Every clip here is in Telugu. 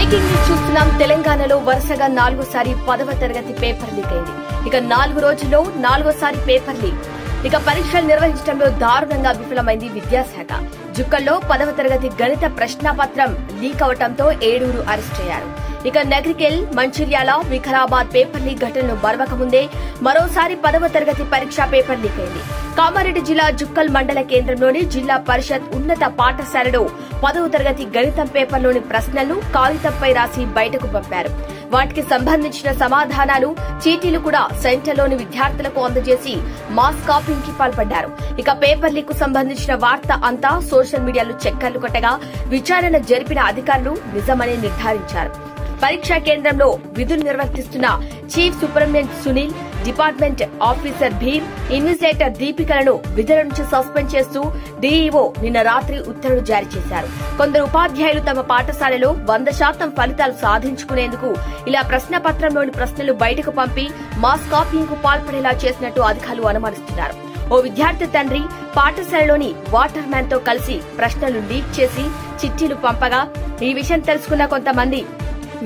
బ్రేకింగ్ న్యూస్ చూస్తున్నాం. తెలంగాణలో వరుసగా 4వ పదవ తరగతి పేపర్ లీక్ అయింది. ఇక 4 రోజుల్లో 4వ పేపర్ లీక్. ఇక పరీక్షలు నిర్వహించడంలో దారుణంగా విఫలమైంది విద్యాశాఖ. జుక్కల్లో 10వ తరగతి గణిత ప్రశ్నాపత్రం లీక్ అవడంతో 7 అరెస్ట్ అయ్యారు. ఇక నగరికెల్, మంచిర్యాల, వికారాబాద్ పేపర్ లీక్ ఘటనలు మరవకముందే మరోసారి 10వ తరగతి పరీక్ష పేపర్ లీక్ అయింది. కామారెడ్డి జిల్లా జుక్కల్ మండల కేంద్రంలోని జిల్లా పరిషత్ ఉన్నత పాఠశాలలో 10వ తరగతి గణితం పేపర్లోని ప్రశ్నలు కాగితంపై రాసి బయటకు పంపారు. వాటికి సంబంధించిన సమాధానాలు, చీటీలు కూడా సెంటర్లోని విద్యార్థులకు అందజేసి మాస్ కాపింగ్ కి పాల్పడ్డారు. ఇక పేపర్ లీక్ కు సంబంధించిన వార్త అంతా సోషల్ మీడియాలో చక్కర్లు కొట్టగా విచారణ జరిపిన అధికారులు నిజమని నిర్ధారించారు. పరీక్షా కేంద్రంలో విధులు నిర్వర్తిస్తున్న chief superintendent Sunil, department officer Bhim, invigilator దీపికలను విధుల నుంచి సస్పెండ్ చేస్తూ డీఈఓ నిన్న రాత్రి ఉత్తర్వులు జారీ చేశారు. కొందరు ఉపాధ్యాయులు తమ పాఠశాలలో 100% ఫలితాలు సాధించుకునేందుకు ఇలా ప్రశ్నపత్రంలోని ప్రశ్నలు బయటకు పంపి మాస్ కాపీయింగ్ కు పాల్పడేలా చేసినట్టు అధికారులు అనుమానిస్తున్నారు. ఓ విద్యార్థి తండ్రి పాఠశాలలోని వాటర్ మ్యాన్ తో కలిసి ప్రశ్నలు లీక్ చేసి చిట్టీలు పంపగా ఈ విషయం తెలుసుకున్న కొంతమంది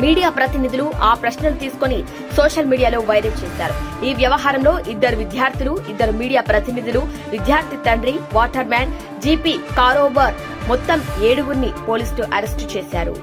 మీడియా ప్రతినిధులు ఆ ప్రశ్నలు తీసుకుని సోషల్ మీడియాలో వైరల్ చేశారు. ఈ వ్యవహారంలో 2 విద్యార్థులు, 2 మీడియా ప్రతినిధులు, విద్యార్థి తండ్రి, వాటర్ మ్యాన్, జీపీ కారోబార్ మొత్తం 7 పోలీసులు అరెస్టు చేశారు.